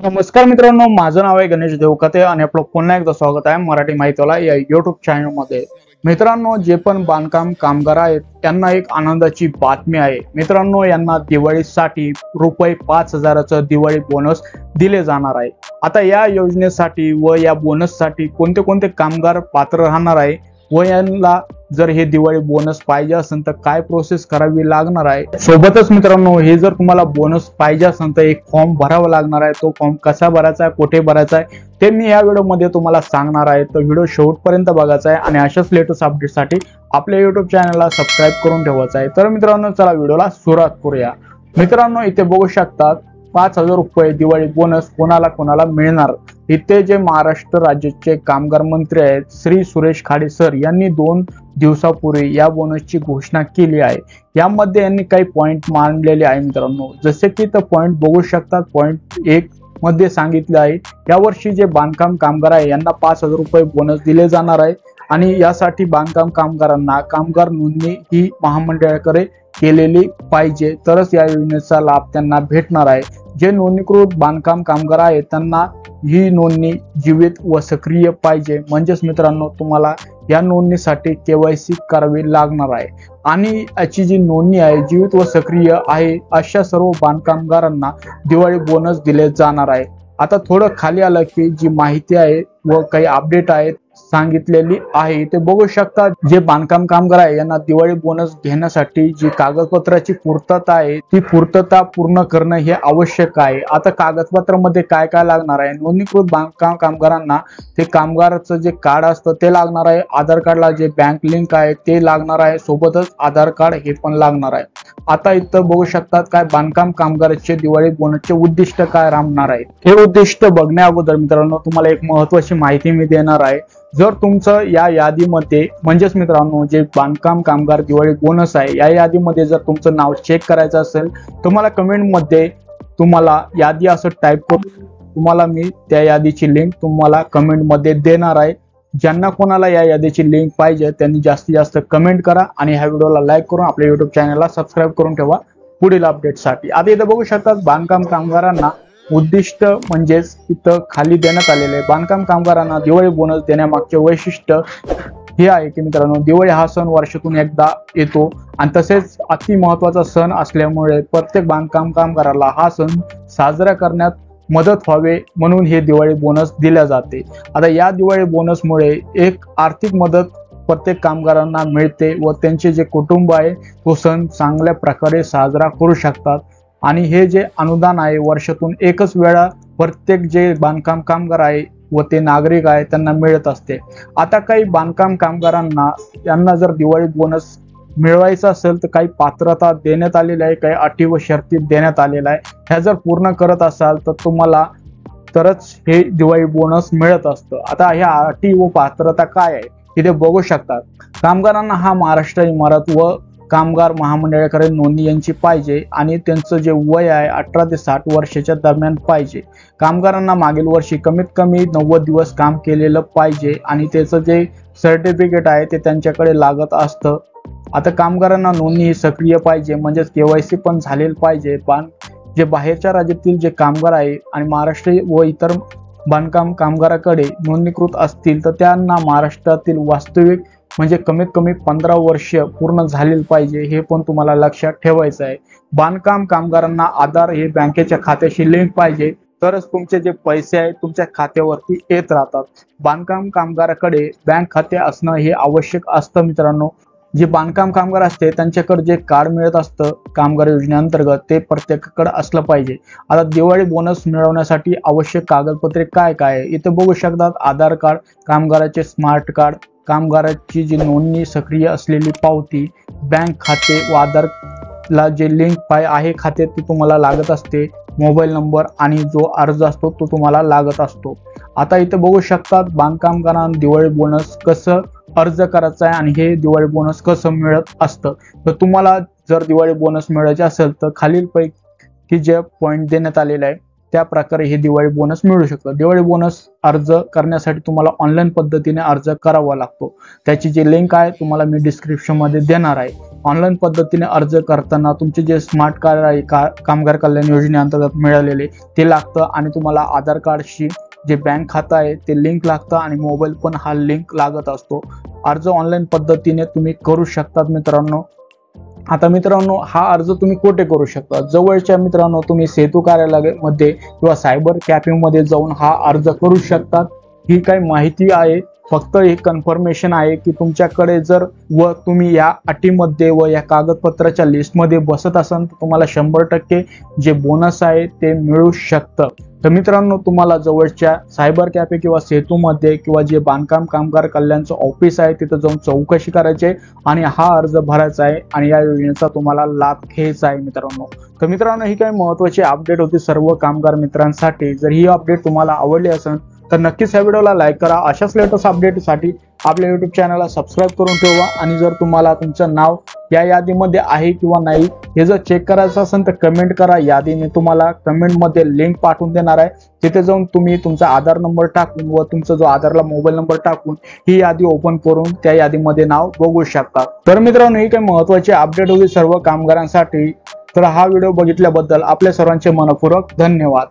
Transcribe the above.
नमस्कार मित्रांनो, माझं नाव आहे गणेश देवकते आणि आपलं पुन्हा एकदा स्वागत आहे मराठी माहितीवाला या युट्यूब चॅनल मध्ये। मित्रांनो, जे पण बांधकाम कामगार आहेत त्यांना एक आनंदाची बातमी आहे। मित्रांनो, यांना दिवाळीसाठी रुपये 5,000चं दिवाळी बोनस दिले जाणार आहे। आता या योजनेसाठी व या बोनससाठी कोणते कोणते कामगार पात्र राहणार आहे व यांना जर हे दिवाळी बोनस पाहिजे असेल तर काय प्रोसेस करावी लागणार आहे। सोबतच मित्रांनो, हे जर तुम्हाला बोनस पाहिजे असेल तर एक फॉर्म भरावा लागणार आहे। तो फॉर्म कसा भरायचा आहे, कुठे भरायचा आहे ते मी या व्हिडिओमध्ये तुम्हाला सांगणार आहे। तर व्हिडिओ शेवटपर्यंत बघायचा आहे आणि अशाच लेटेस्ट अपडेटसाठी आपल्या YouTube चॅनलला सबस्क्राइब करून ठेवायचं आहे। तर मित्रांनो, चला व्हिडिओला सुरुवात करूया। मित्रांनो, इथे बघू शकतात 5,000 रुपये दिवाळी बोनस कोणाला कोणाला मिळणार। इथे जे महाराष्ट्र राज्याचे कामगार मंत्री आहेत श्री सुरेश खाडे सर यांनी 2 दिवसापूर्वी या बोनसची घोषणा केली आहे। यामध्ये यांनी काही पॉइंट मांडलेले आहे मित्रांनो, जसे की तो पॉइंट बघू शकतात। पॉइंट 1 मध्ये सांगितले आहे यावर्षी जे बांधकाम कामगार आहे यांना 5,000 रुपये बोनस दिले जाणार आहे आणि यासाठी बांधकाम कामगारांना कामगार नोंदणी ही महामंडळाकडे केलेली पाहिजे, तरच या योजनेचा लाभ त्यांना भेटणार आहे। जे नोंदणीकृत बांधकाम कामगार आहेत त्यांना ही नोंदणी जीवित व सक्रिय पाहिजे। म्हणजेच मित्रांनो, तुम्हाला या नोंदणीसाठी KYC करावी लागणार आहे आणि याची जी नोंदणी आहे जीवित व सक्रिय आहे अशा सर्व बांधकामगारांना दिवाळी बोनस दिले जाणार आहे। आता थोडं खाली आलं की जी माहिती आहे व काही अपडेट आहेत सांगितलेली आहे ते बघू शकता। जे बांधकाम कामगार आहे यांना दिवाळी बोनस घेण्यासाठी जी कागदपत्राची पूर्तता आहे ती पूर्तता पूर्ण करणं हे आवश्यक आहे। आता कागदपत्रामध्ये काय काय लागणार आहे, नोंदणीकृत बांधकाम कामगारांना ते कामगाराचं जे कार्ड असतं ते लागणार आहे, आधार कार्डला जे बँक लिंक आहे ते लागणार आहे, सोबतच आधार कार्ड हे पण लागणार आहे। आता इथं बघू शकतात काय बांधकाम कामगाराचे दिवाळी बोनसचे उद्दिष्ट काय राहणार आहे। हे उद्दिष्ट बघण्या अगोदर मित्रांनो तुम्हाला एक महत्त्वाची माहिती मी देणार आहे। जर तुमचं या यादीमध्ये म्हणजेच मित्रांनो जे बांधकाम कामगार दिवाळी बोनस आहे या यादीमध्ये जर तुमचं नाव चेक करायचं असेल तुम्हाला कमेंटमध्ये तुम्हाला यादी असं टाईप करून तुम्हाला मी त्या यादीची लिंक तुम्हाला कमेंटमध्ये देणार आहे। ज्यांना कोणाला या यादीची लिंक पाहिजे त्यांनी जास्तीत जास्त कमेंट करा आणि ह्या व्हिडिओला लाईक करून आपल्या YouTube चॅनलला सबस्क्राइब करून ठेवा पुढील अपडेटसाठी। आता इथे बघू शकतात बांधकाम कामगारांना उद्दिष्ट म्हणजेच इथं खाली देण्यात आलेले बांधकाम कामगारांना दिवाळी बोनस देण्यामागचे वैशिष्ट्य हे आहे की मित्रांनो, दिवाळी हा सण वर्षातून एकदा येतो आणि तसेच अति महत्त्वाचा सण असल्यामुळे प्रत्येक बांधकाम कामगाराला हा सण साजरा करण्यात मदत व्हावे म्हणून हे दिवाळी बोनस दिल्या जाते। आता या दिवाळी बोनसमुळे एक आर्थिक मदत प्रत्येक कामगारांना मिळते व त्यांचे जे कुटुंब आहे तो सण चांगल्या प्रकारे साजरा करू शकतात आणि हे जे अनुदान आहे वर्षातून एकच वेळा प्रत्येक जे बांधकाम कामगार आहे व ते नागरिक आहे त्यांना मिळत असते। आता काही बांधकाम कामगारांना यांना जर दिवाळी बोनस मिळवायचा असेल तर काही पात्रता देण्यात आलेली आहे, काही अटी व शर्ती देण्यात आलेल्या आहे। ह्या जर पूर्ण करत असाल तर तुम्हाला तरच हे दिवाळी बोनस मिळत असतं। आता ह्या अटी व पात्रता काय आहे इथे बघू शकतात। कामगारांना हा महाराष्ट्र इमारत व कामगार महामंडळाकडे नोंदणी यांची पाहिजे आणि त्यांचं जे वय आहे 18 ते 60 वर्षाच्या दरम्यान पाहिजे। कामगारांना मागील वर्षी कमीत कमी 90 दिवस काम केलेलं पाहिजे आणि त्याचं जे सर्टिफिकेट आहे ते त्यांच्याकडे लागत असतं। आता कामगारांना नोंदणी ही सक्रिय पाहिजे म्हणजेच KYC पण झालेलं पाहिजे। पण जे बाहेरच्या राज्यातील जे कामगार आहे आणि महाराष्ट्र व इतर बांधकाम कामगाराकडे नोंदणीकृत असतील तर त्यांना महाराष्ट्रातील वास्तविक म्हणजे कमीत कमी 15 वर्ष पूर्ण झालेले पाहिजे, हे पण तुम्हाला लक्षात ठेवायचं आहे। बांधकाम कामगारांना आधार हे बँकेच्या खात्याशी लिंक पाहिजे, तरच तुमचे जे पैसे आहेत तुमच्या खात्यावरती येत राहतात। बांधकाम कामगाराकडे बँक खाते असणं हे आवश्यक असतं मित्रांनो। जे बांधकाम कामगार असते त्यांच्याकडे जे कार्ड मिळत असतं कामगार योजनेअंतर्गत ते प्रत्येकाकडे असलं पाहिजे। आता दिवाळी बोनस मिळवण्यासाठी आवश्यक कागदपत्रे काय काय इथे बघू शकतात। आधार कार्ड, कामगाराचे स्मार्ट कार्ड, कामगाराची जी नोंदणी सक्रिय असलेली पावती, बँक खाते व आधारला जे लिंक आहे खाते ते तुम्हाला लागत असते, मोबाईल नंबर आणि जो अर्ज असतो तो तुम्हाला लागत असतो। आता इथे बघू शकतात बांधकाम कामगारांना दिवाळी बोनस कसं अर्ज करायचा आहे आणि हे दिवाळी बोनस कसं मिळत असतं। तर तुम्हाला जर दिवाळी बोनस मिळायचे असेल तर खालीलपैकी जे पॉइंट देण्यात आलेले आहे त्या प्रकारे हे दिवाळी बोनस मिळू शकतं। दिवाळी बोनस अर्ज करण्यासाठी तुम्हाला ऑनलाईन पद्धतीने अर्ज करावा लागतो। त्याची जी लिंक आहे तुम्हाला मी डिस्क्रिप्शन मध्ये देणार आहे। ऑनलाईन पद्धतीने अर्ज करताना तुमचे जे स्मार्ट कार्ड आहे कामगार कल्याण योजनेअंतर्गत मिळालेले ते लागतं आणि तुम्हाला आधार कार्डशी जे बँक खातं आहे ते लिंक लागतं आणि मोबाईल पण हा लिंक लागत असतो। अर्ज ऑनलाईन पद्धतीने तुम्ही करू शकतात मित्रांनो। आता मित्रांनो हा अर्ज तुम्ही कुठे करू शकता? जवळच्या मित्रांनो तुम्ही सेतू कार्यालयामध्ये किंवा सायबर कॅफेमध्ये जाऊन हा अर्ज करू शकतात। ही काही माहिती आहे, फक्त एक कन्फर्मेशन आहे की तुमच्याकडे जर व तुम्ही या अटीमध्ये व या कागदपत्राच्या लिस्टमध्ये बसत असाल तर तुम्हाला 100% जे बोनस आहे ते मिळू शकतं। तर मित्रांनो तुम्हाला जवळच्या सायबर कॅफे किंवा सेतूमध्ये किंवा जे बांधकाम कामगार कल्याणचं ऑफिस आहे तिथे जाऊन चौकशी करायची आणि हा अर्ज भरायचा आहे आणि या योजनेचा तुम्हाला लाभ घ्यायचा आहे मित्रांनो। तर मित्रांनो ही काही महत्त्वाची अपडेट होती सर्व कामगार मित्रांसाठी। जर ही अपडेट तुम्हाला आवडली असेल तर नक्कीच या व्हिडिओला लाईक करा। अशाच लेटेस्ट अपडेटसाठी आपल्या YouTube चॅनलला सबस्क्राईब करून ठेवा आणि जर तुम्हाला तुमचं नाव या यादीमध्ये आहे किंवा नाही हे जर चेक करायचं असेल तर कमेंट करा। यादी मी तुम्हाला कमेंटमध्ये लिंक पाठवून देणार आहे, तिथे जाऊन तुम्ही तुमचा आधार नंबर टाकून व तुमचा जो आधारला मोबाईल नंबर टाकून ही यादी ओपन करून त्या यादीमध्ये नाव बघू शकता। तर मित्रांनो ही काही महत्त्वाची अपडेट होती सर्व कामगारांसाठी। तर हा व्हिडिओ बघितल्याबद्दल आपल्या सर्वांचे मनपूर्वक धन्यवाद।